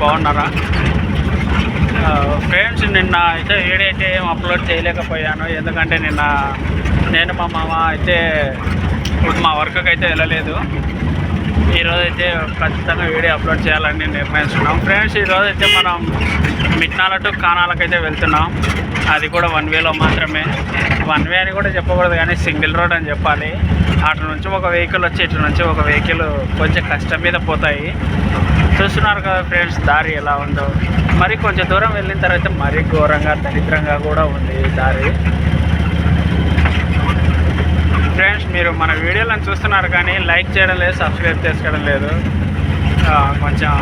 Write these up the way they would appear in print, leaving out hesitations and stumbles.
బాగున్నారా ఫ్రెండ్స్? నిన్న అయితే వీడియో అయితే ఏం అప్లోడ్ చేయలేకపోయాను, ఎందుకంటే నిన్న నేను మా మామ అయితే మా వర్క్కి అయితే వెళ్ళలేదు. ఈరోజు అయితే ఖచ్చితంగా వీడియో అప్లోడ్ చేయాలని నిర్ణయించుకున్నాం. ఫ్రెండ్స్, ఈరోజు అయితే మనం మిట్నాల టు కానాలకైతే వెళ్తున్నాం. అది కూడా 1 వేలో మాత్రమే. 1 వే అని కూడా చెప్పకూడదు, కానీ సింగిల్ రోడ్ అని చెప్పాలి. అటు నుంచి ఒక వెహికల్ వచ్చి ఇటు నుంచి ఒక వెహికల్ కొంచెం కష్టం మీద పోతాయి. చూస్తున్నారు కదా ఫ్రెండ్స్, దారి ఎలా ఉందో. మరి కొంచెం దూరం వెళ్ళిన తర్వాత మరీ ఘోరంగా దరిద్రంగా కూడా ఉంది ఈ దారి. ఫ్రెండ్స్, మీరు మన వీడియోలను చూస్తున్నారు కానీ లైక్ చేయడం లేదు, సబ్స్క్రైబ్ చేసుకోవడం లేదు. కొంచెం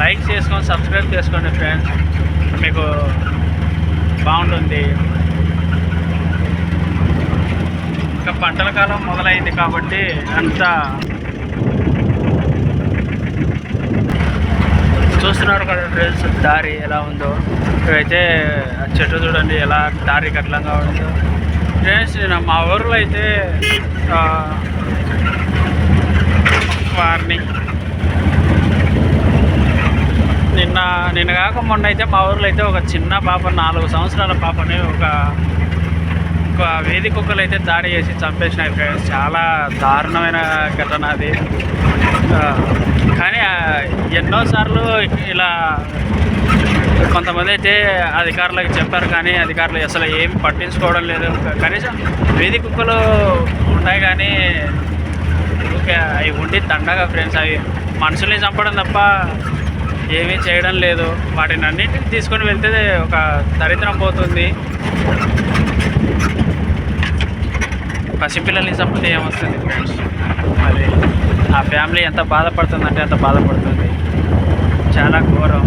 లైక్ చేసుకొని సబ్స్క్రైబ్ చేసుకోండి ఫ్రెండ్స్, మీకు బాగుంటుంది. ఇంకా పంటల కాలం మొదలైంది కాబట్టి అంతా చూస్తున్నారు కదా ఫ్రెండ్స్, దారి ఎలా ఉందో. ఇవైతే చెట్టు చూడండి ఎలా దారి కట్లంగా ఉందో. ఫ్రెండ్స్, నేను మా ఊరిలో అయితే వార్నింగ్ నిన్న కాక మొన్న అయితే మా ఊరిలో అయితే ఒక చిన్న పాప 4 సంవత్సరాల పాపని ఒక వేది కుక్కలు అయితే దాడి చేసి చంపేసినాయి ఫ్రెండ్స్. చాలా దారుణమైన ఘటన అది. కానీ ఎన్నోసార్లు ఇలా కొంతమంది అయితే అధికారులకు చెప్పారు, కానీ అధికారులు అసలు ఏం పట్టించుకోవడం లేదు. కనీసం వేది కుక్కలు ఉన్నాయి కానీ అవి ఉండి దండగా ఫ్రెండ్స్, అవి మనుషుల్ని చంపడం తప్ప ఏమీ చేయడం లేదు. వాటిని అన్నింటిని తీసుకొని వెళ్తే ఒక దరిద్రం పోతుంది. పసిపిల్లల్ని చంపితే ఏమొస్తుంది ఫ్రెండ్స్? అది ఆ ఫ్యామిలీ ఎంత బాధపడుతుందంటే అంత బాధపడుతుంది. చాలా ఘోరం.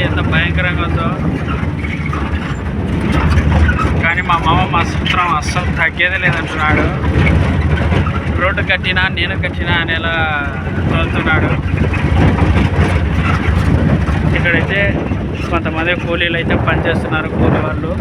ఎంత భయంకరంగా ఉందో. కానీ మా మామ మా సూత్రం అస్సలు తగ్గేదే లేదంటున్నాడు. రోడ్డు కట్టినా నేను కట్టినా అనేలా తోలుతున్నాడు. ఇక్కడైతే కొంతమంది కూలీలు అయితే పనిచేస్తున్నారు, కూలీ వాళ్ళు.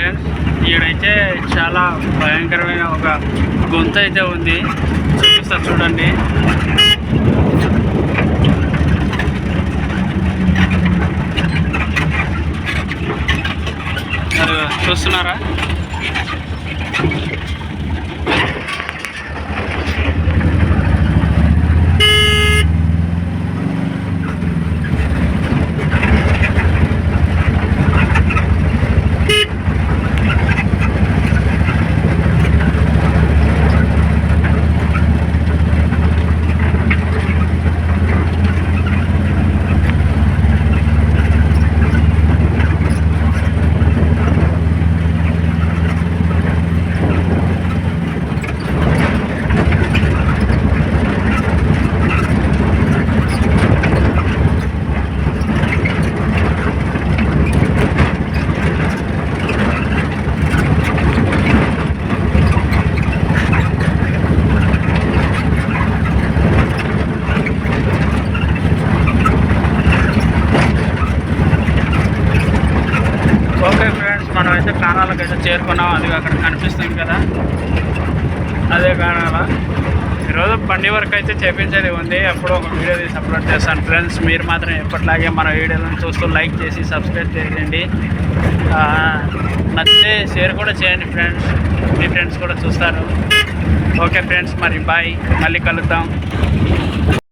ఫ్రెండ్స్, ఈడైతే చాలా భయంకరమైన ఒక గొంతు అయితే ఉంది, చూపిస్తా చూడండి. చూస్తున్నారా? ఓకే ఫ్రెండ్స్, మనమైతే కానాలకైతే చేరుకున్నాం. అది అక్కడ కనిపిస్తుంది కదా, అదే కానాల. ఈరోజు బండి వరకు అయితే చేపించేది ఉంది. ఎప్పుడో ఒక వీడియో తీసి అప్లోడ్ చేస్తాను ఫ్రెండ్స్. మీరు మాత్రం ఎప్పటిలాగే మన వీడియోలను చూస్తూ లైక్ చేసి సబ్స్క్రైబ్ చేయండి. నచ్చితే షేర్ కూడా చేయండి ఫ్రెండ్స్, మీ ఫ్రెండ్స్ కూడా చూస్తారు. ఓకే ఫ్రెండ్స్, మరి బాయ్, మళ్ళీ కలుద్దాం.